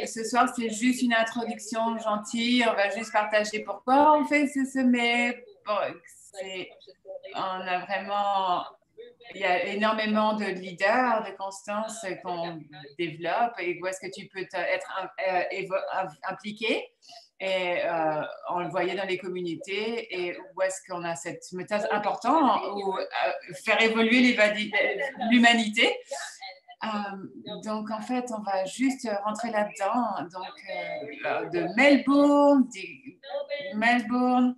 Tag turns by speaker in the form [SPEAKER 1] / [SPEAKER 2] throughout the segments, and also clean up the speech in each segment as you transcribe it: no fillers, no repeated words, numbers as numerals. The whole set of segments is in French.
[SPEAKER 1] Ce soir, c'est juste une introduction gentille. On va juste partager pourquoi on fait ce sommet. Bon, on a vraiment, il y a énormément de leaders, de constances qu'on développe et où est-ce que tu peux être impliqué. Et on le voyait dans les communautés et où est-ce qu'on a cette méthode importante où faire évoluer l'humanité. Donc, en fait, on va juste rentrer là-dedans. Donc, de Melbourne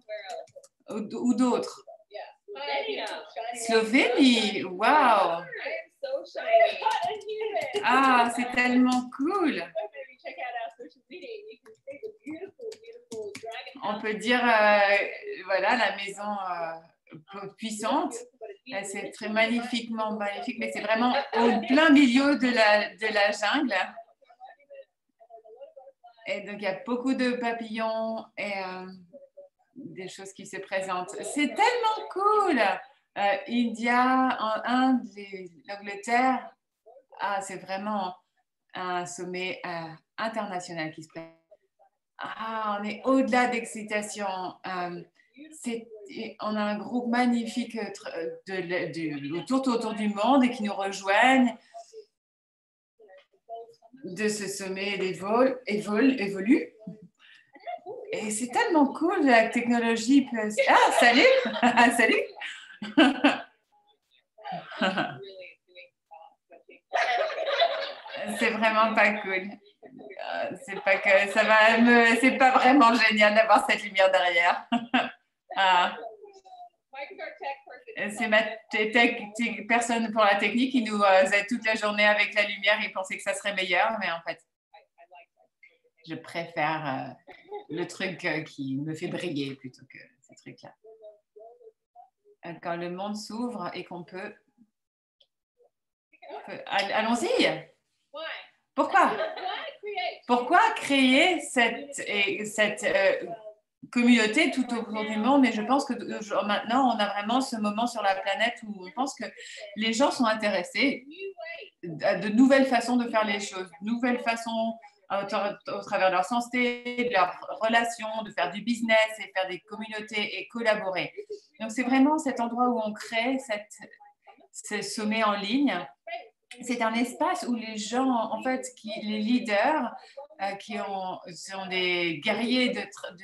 [SPEAKER 1] ou d'autres. Slovénie, waouh! Ah, c'est tellement cool! On peut dire, voilà, la maison puissante. C'est très magnifiquement magnifique, mais c'est vraiment au plein milieu de la jungle. Et donc, il y a beaucoup de papillons et des choses qui se présentent. C'est tellement cool! India, en Inde, l'Angleterre, c'est vraiment un sommet international qui se présente. On est au-delà d'excitation. On a un groupe magnifique autour du monde et qui nous rejoignent de ce sommet évolue. Et c'est tellement cool, la technologie. Salut! Salut! C'est vraiment pas cool. C'est pas que ça va c'est pas vraiment génial d'avoir cette lumière derrière. C'est ma personne pour la technique qui nous aide toute la journée avec la lumière. Il pensait que ça serait meilleur, mais en fait, je préfère le truc qui me fait briller plutôt que ces trucs-là. Quand le monde s'ouvre et qu'on peut... Allons-y! Pourquoi créer cette communauté tout autour du monde? Mais je pense que maintenant, on a vraiment ce moment sur la planète où on pense que les gens sont intéressés à de nouvelles façons de faire les choses, de nouvelles façons au travers de leur santé, de leurs relations, de faire du business et faire des communautés et collaborer. Donc, c'est vraiment cet endroit où on crée ce sommet en ligne. C'est un espace où les gens, en fait, les leaders sont des guerriers de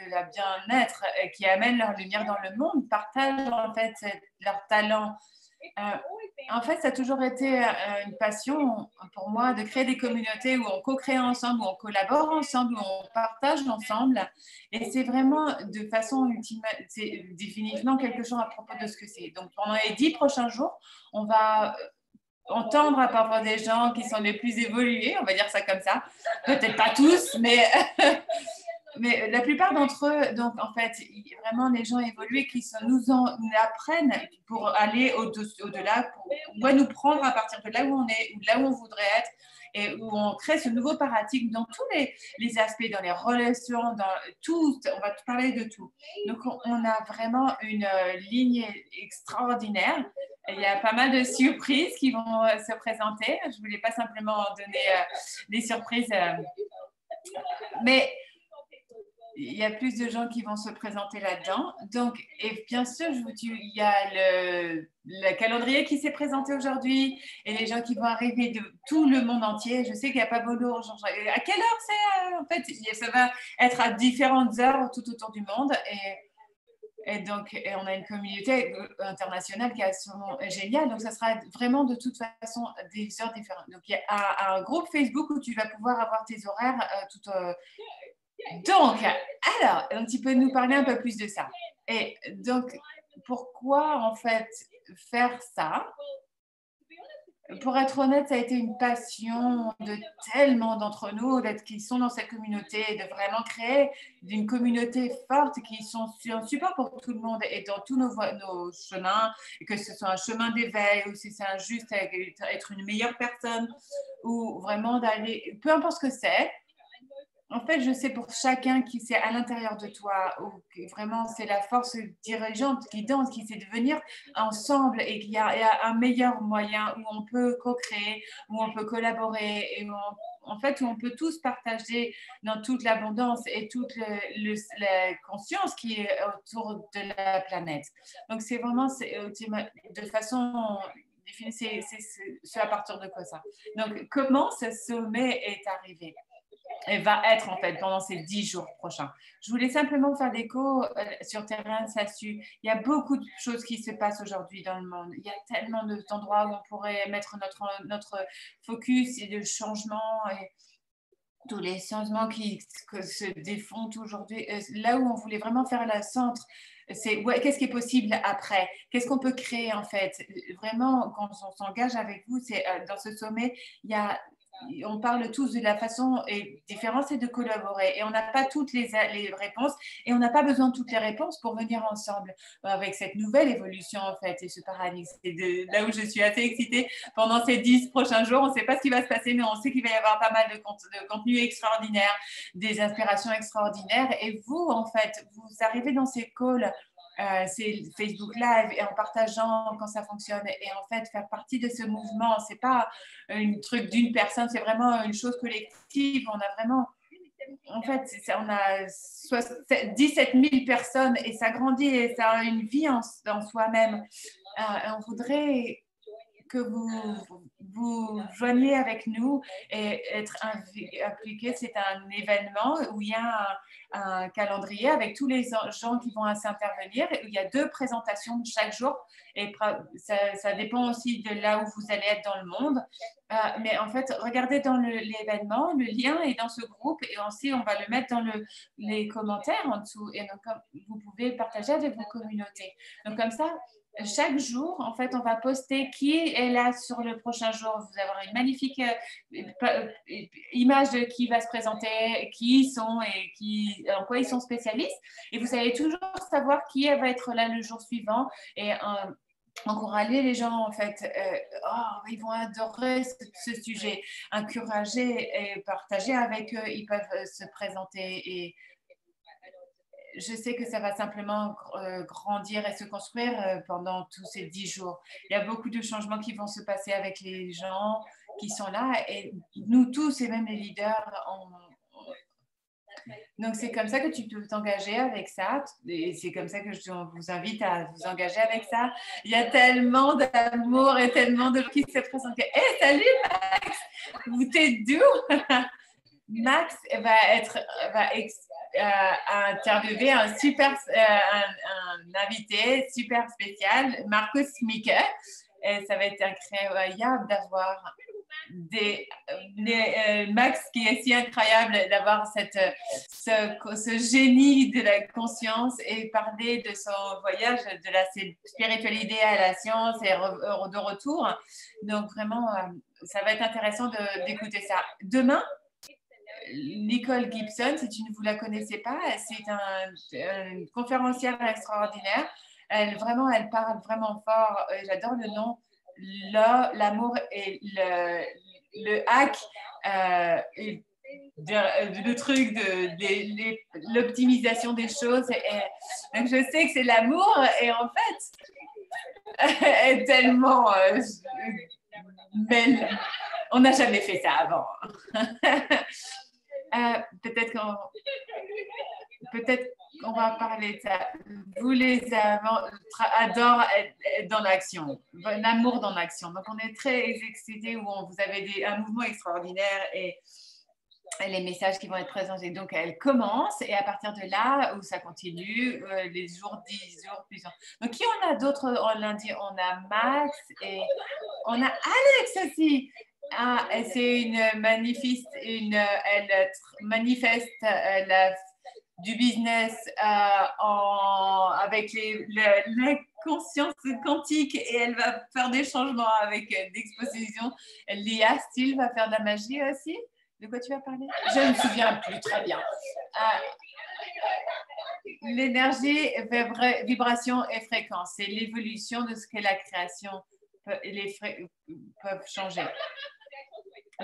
[SPEAKER 1] la bien-être qui amènent leur lumière dans le monde, partagent en fait leur talent. En fait, ça a toujours été une passion pour moi de créer des communautés où on co-crée ensemble, où on collabore ensemble, où on partage ensemble. Et c'est vraiment de façon ultime, c'est définitivement quelque chose à propos de ce que c'est. Donc, pendant les 10 prochains jours, on va entendre à parfois des gens qui sont les plus évolués, on va dire ça comme ça. Peut-être pas tous, mais la plupart d'entre eux, donc en fait, vraiment les gens évolués qui nous apprennent pour aller au-delà, pour nous prendre à partir de là où on est, ou là où on voudrait être, et où on crée ce nouveau paradigme dans tous les aspects, dans les relations, dans tout, on va parler de tout. Donc on a vraiment une ligne extraordinaire. Il y a pas mal de surprises qui vont se présenter. Je ne voulais pas simplement donner des surprises, mais il y a plus de gens qui vont se présenter là-dedans. Donc, et bien sûr, il y a le calendrier qui s'est présenté aujourd'hui et les gens qui vont arriver de tout le monde entier. Je sais qu'il n'y a pas beaucoup. À quelle heure c'est en fait, ça va être à différentes heures tout autour du monde. Et donc, on a une communauté internationale qui est géniale. Donc, ça sera vraiment de toute façon des heures différentes. Donc, il y a un groupe Facebook où tu vas pouvoir avoir tes horaires Donc, alors, tu peux nous parler un peu plus de ça. Et donc, pourquoi en fait faire ça? Pour être honnête, ça a été une passion de tellement d'entre nous qui sont dans cette communauté, de vraiment créer une communauté forte qui sont un support pour tout le monde et dans tous nos chemins, et que ce soit un chemin d'éveil ou si c'est juste être une meilleure personne ou vraiment d'aller, peu importe ce que c'est. En fait, je sais pour chacun qui c'est à l'intérieur de toi, ou vraiment c'est la force dirigeante, guidante qui sait de venir ensemble et il y a un meilleur moyen où on peut co-créer, où on peut collaborer et en fait où on peut tous partager dans toute l'abondance et toute la conscience qui est autour de la planète. Donc c'est vraiment de façon définie, c'est à partir de quoi ça. Donc comment ce sommet est arrivé? Et va être en fait pendant ces 10 jours prochains. Je voulais simplement faire l'écho sur terrain, ça su. Il y a beaucoup de choses qui se passent aujourd'hui dans le monde. Il y a tellement d'endroits où on pourrait mettre notre focus et de changements et tous les changements qui se défont aujourd'hui. Là où on voulait vraiment faire le centre, c'est qu'est-ce qui est possible après? Qu'est-ce qu'on peut créer en fait? Vraiment, quand on s'engage avec vous, c'est dans ce sommet, on parle tous de la façon différente, c'est de collaborer. Et on n'a pas toutes les réponses et on n'a pas besoin de toutes les réponses pour venir ensemble avec cette nouvelle évolution en fait et ce paradigme. C'est là où je suis assez excitée. Pendant ces 10 prochains jours, on ne sait pas ce qui va se passer, mais on sait qu'il va y avoir pas mal de contenu extraordinaire, des inspirations extraordinaires. Et vous, en fait, vous arrivez dans ces calls c'est Facebook Live et en partageant quand ça fonctionne et en fait faire partie de ce mouvement, c'est pas un truc d'une personne, c'est vraiment une chose collective. On a vraiment, en fait, on a 17 000 personnes et ça grandit et ça a une vie en soi-même. On voudrait que vous joigniez avec nous et être impliqué. C'est un événement où il y a un calendrier avec tous les gens qui vont s'intervenir. Il y a 2 présentations chaque jour et ça dépend aussi de là où vous allez être dans le monde. Mais en fait, regardez dans l'événement, le lien est dans ce groupe et aussi on va le mettre dans les commentaires en dessous. Et donc, vous pouvez partager avec vos communautés. Donc, comme ça, chaque jour, en fait, on va poster qui est là sur le prochain jour. Vous avez une magnifique image de qui va se présenter, qui ils sont et en quoi ils sont spécialistes. Et vous allez toujours savoir qui va être là le jour suivant. Et encourager les gens, en fait, ils vont adorer ce sujet, encourager et partager avec eux, ils peuvent se présenter et je sais que ça va simplement grandir et se construire pendant tous ces 10 jours. Il y a beaucoup de changements qui vont se passer avec les gens qui sont là et nous tous et même les leaders, donc, c'est comme ça que tu peux t'engager avec ça. Et c'est comme ça que je vous invite à vous engager avec ça. Il y a tellement d'amour et tellement de gens qui se présentent. Hey, salut Max! Vous t'êtes d'où? Max va interviewer un invité super spécial, Marcus Micke. Et ça va être incroyable d'avoir Max qui est si incroyable d'avoir ce génie de la conscience et parler de son voyage de la spiritualité à la science et de retour. Donc vraiment, ça va être intéressant d'écouter ça. Demain, Nicole Gibson, si vous ne la connaissez pas, c'est une conférencière extraordinaire. Elle parle vraiment fort. J'adore le nom. L'amour et le hack, le truc de l'optimisation des choses. Donc je sais que c'est l'amour et en fait, elle est tellement belle. On n'a jamais fait ça avant. Peut-être qu'on va parler de ça. Vous les adore être dans l'action, l'amour dans l'action. Donc on est très excités où vous avez un mouvement extraordinaire et les messages qui vont être présentés. Donc elle commence et à partir de là où ça continue, les jours 10 jours plus. Donc qui on a d'autres lundi? On a Max et on a Alex aussi. C'est elle manifeste du business avec la conscience quantique et elle va faire des changements avec d'exposition. Léa Steele va faire de la magie aussi. De quoi tu vas parler? Je ne me souviens plus très bien. L'énergie, vibration et fréquence, c'est l'évolution de ce que la création peuvent changer.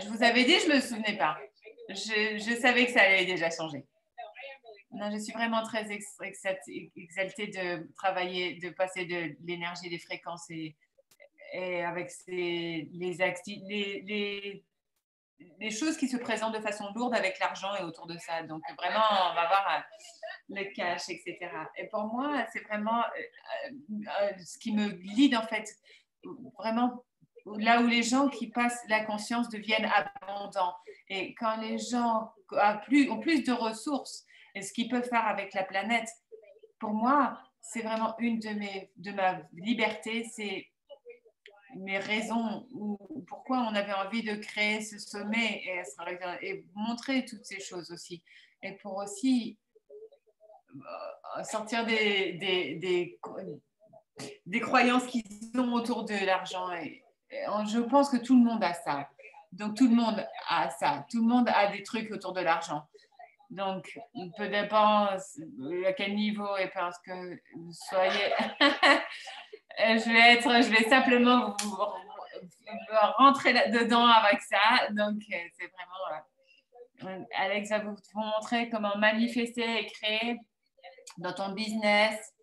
[SPEAKER 1] Je vous avais dit, je ne me souvenais pas. je savais que ça allait déjà changer. Non, je suis vraiment très exaltée de travailler, de passer de l'énergie, des fréquences et avec les choses qui se présentent de façon lourde avec l'argent et autour de ça. Donc, vraiment, on va voir le cash, etc. Et pour moi, c'est vraiment ce qui me guide, en fait, vraiment là où les gens qui passent la conscience deviennent abondants. Et quand les gens ont plus de ressources et ce qu'ils peuvent faire avec la planète, pour moi, c'est vraiment une de ma liberté, c'est mes raisons ou pourquoi on avait envie de créer ce sommet et montrer toutes ces choses aussi. Et pour aussi sortir des croyances qu'ils ont autour de l'argent. Et je pense que tout le monde a ça. Donc, tout le monde a ça. Tout le monde a des trucs autour de l'argent. Donc, peu dépend à quel niveau et parce que vous soyez... je vais simplement vous rentrer dedans avec ça. Donc, c'est vraiment... Alex va vous montrer comment manifester et créer dans ton business.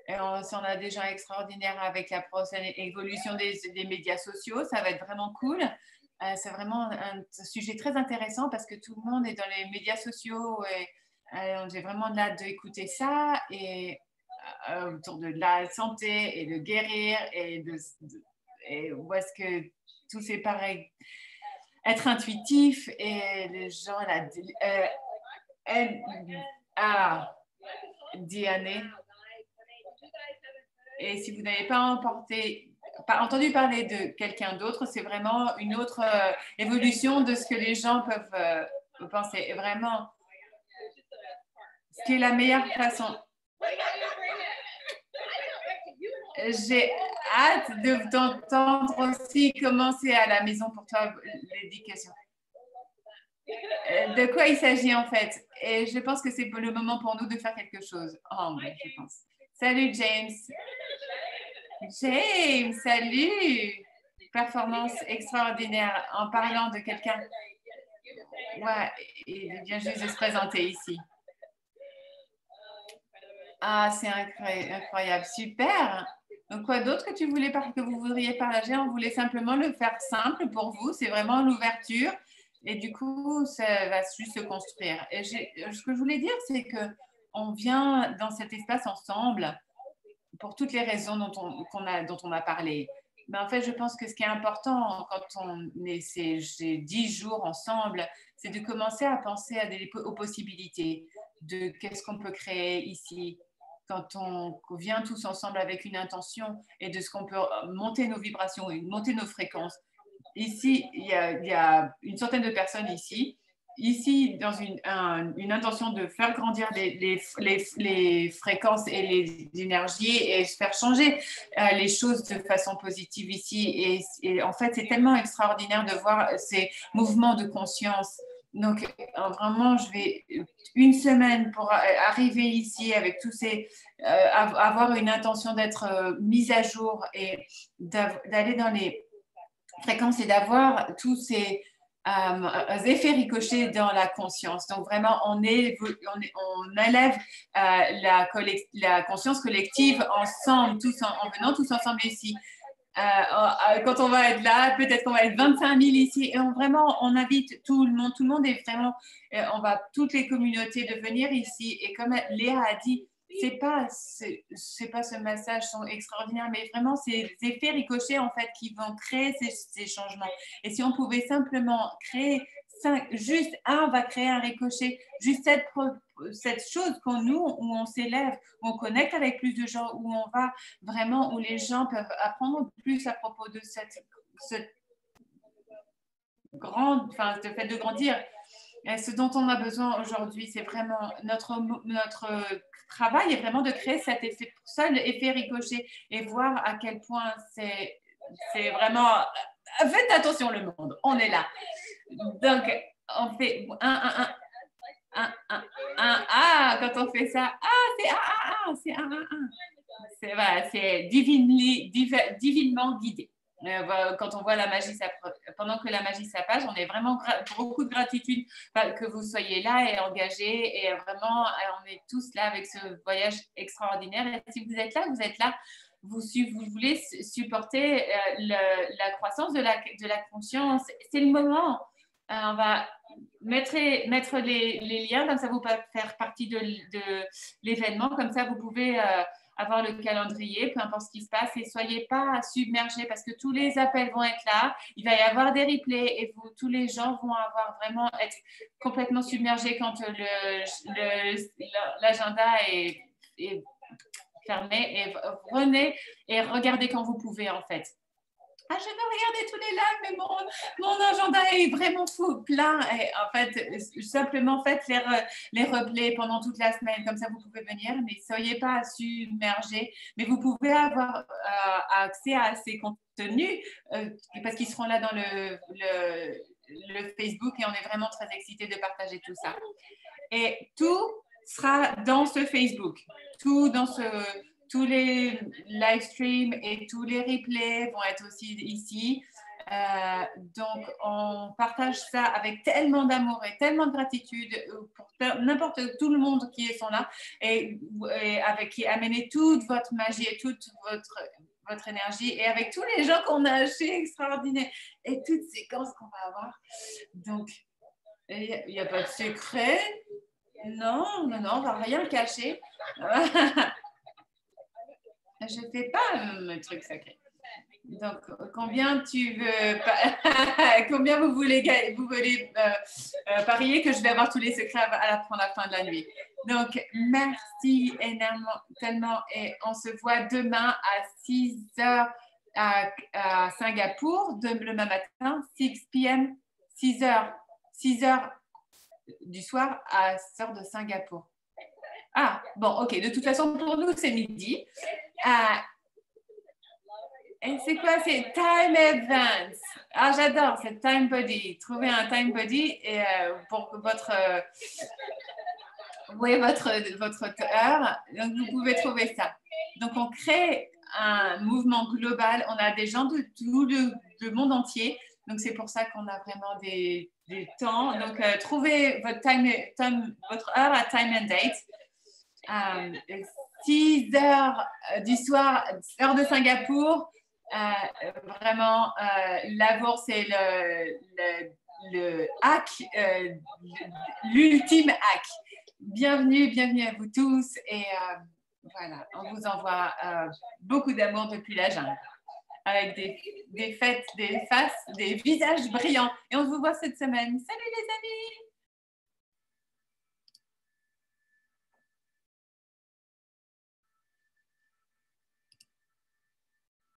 [SPEAKER 1] Et si on a des gens extraordinaires avec la prochaine évolution des médias sociaux, ça va être vraiment cool. C'est vraiment un sujet très intéressant parce que tout le monde est dans les médias sociaux et j'ai vraiment hâte d'écouter ça et autour de la santé et de guérir et où est-ce que tout c'est pareil. Être intuitif et les gens, Diane. Et si vous n'avez pas entendu parler de quelqu'un d'autre, c'est vraiment une autre évolution de ce que les gens peuvent penser. Et vraiment, ce qui est la meilleure façon. J'ai hâte de t'entendre aussi commencer à la maison pour toi l'éducation. De quoi il s'agit en fait? Et je pense que c'est le moment pour nous de faire quelque chose. Oh, je pense. Salut James. James, salut. Performance extraordinaire en parlant de quelqu'un. Ouais, il vient juste de se présenter ici. Ah, c'est incroyable. Super. Donc, quoi d'autre que vous voudriez partager? On voulait simplement le faire simple pour vous. C'est vraiment l'ouverture. Et du coup, ça va juste se construire. Et ce que je voulais dire, c'est qu'on vient dans cet espace ensemble pour toutes les raisons dont on a parlé. Mais en fait, je pense que ce qui est important quand on est ces 10 jours ensemble, c'est de commencer à penser aux possibilités de qu'est-ce qu'on peut créer ici quand on vient tous ensemble avec une intention et de ce qu'on peut monter nos vibrations et monter nos fréquences. Ici, il y a une centaine de personnes ici. Ici, dans une intention de faire grandir les fréquences et les énergies et faire changer les choses de façon positive ici. Et en fait, c'est tellement extraordinaire de voir ces mouvements de conscience. Donc, vraiment, je vais une semaine pour arriver ici avec tous avoir une intention d'être mise à jour et d'aller dans les fréquences et d'avoir tous ces effets ricochets dans la conscience. Donc vraiment, on élève la conscience collective ensemble, en venant tous ensemble ici. Quand on va être là, peut-être qu'on va être 25 000 ici. Et on invite tout le monde. Tout le monde est vraiment, on va toutes les communautés de venir ici. Et comme Léa a dit, c'est pas ce massage sont extraordinaires, mais vraiment ces effets ricochets en fait qui vont créer ces changements. Et si on pouvait simplement créer juste va créer un ricochet, juste cette chose où on s'élève, où on connecte avec plus de gens, où on va vraiment, où les gens peuvent apprendre plus à propos de cette le fait de grandir. Et ce dont on a besoin aujourd'hui, c'est vraiment notre travail est vraiment de créer cet seul effet ricochet et voir à quel point c'est vraiment. Faites attention le monde, on est là. Donc, on fait quand on fait ça, c'est voilà, c'est divinement guidé. Quand on voit la magie pendant que la magie s'apaise. On est vraiment beaucoup de gratitude que vous soyez là et engagés. Et vraiment, on est tous là avec ce voyage extraordinaire. Et si vous êtes là, vous voulez supporter la croissance de la conscience. C'est le moment. On va mettre les liens, comme ça vous pouvez faire partie de l'événement, comme ça vous pouvez avoir le calendrier, peu importe ce qui se passe, et soyez pas submergés parce que tous les appels vont être là, il va y avoir des replays et tous les gens vont avoir vraiment être complètement submergés quand l'agenda est fermé, et venez et regardez quand vous pouvez en fait. Ah, je veux regarder tous les lives, mais mon agenda est vraiment fou, plein. Et en fait, simplement faites les replays pendant toute la semaine, comme ça vous pouvez venir, mais ne soyez pas submergés. Mais vous pouvez avoir accès à ces contenus parce qu'ils seront là dans le Facebook et on est vraiment très excités de partager tout ça. Et tout sera dans ce Facebook, tous les live streams et tous les replays vont être aussi ici. Donc, on partage ça avec tellement d'amour et tellement de gratitude pour tout le monde qui sont là et avec qui amenez toute votre magie et toute votre énergie et avec tous les gens qu'on a achetés extraordinaires et toutes ces séquences qu'on va avoir. Donc, il n'y a pas de secret. Non, on ne va rien cacher. Je ne fais pas un truc sacré. Donc, combien combien vous voulez parier que je vais avoir tous les secrets à la fin de la nuit. Donc, merci énormément, tellement. Et on se voit demain à 6 h à Singapour, demain matin, 6 p.m., 6 h du soir à 6 h de Singapour. Ah, bon, ok. De toute façon, pour nous, c'est midi. Et c'est quoi? C'est Time Events. Ah, j'adore, c'est Time Body. Trouvez un Time Body et, pour votre heure. Donc, vous pouvez trouver ça. Donc, on crée un mouvement global. On a des gens de tout le monde entier. Donc, c'est pour ça qu'on a vraiment des temps. Donc, trouvez votre heure à Time and Date. 6 h du soir, heure de Singapour. Vraiment, l'amour, c'est le hack, l'ultime hack. Bienvenue à vous tous. Et voilà, on vous envoie beaucoup d'amour depuis la jungle. Avec des fêtes, des faces, des visages brillants. Et on vous voit cette semaine. Salut les amis!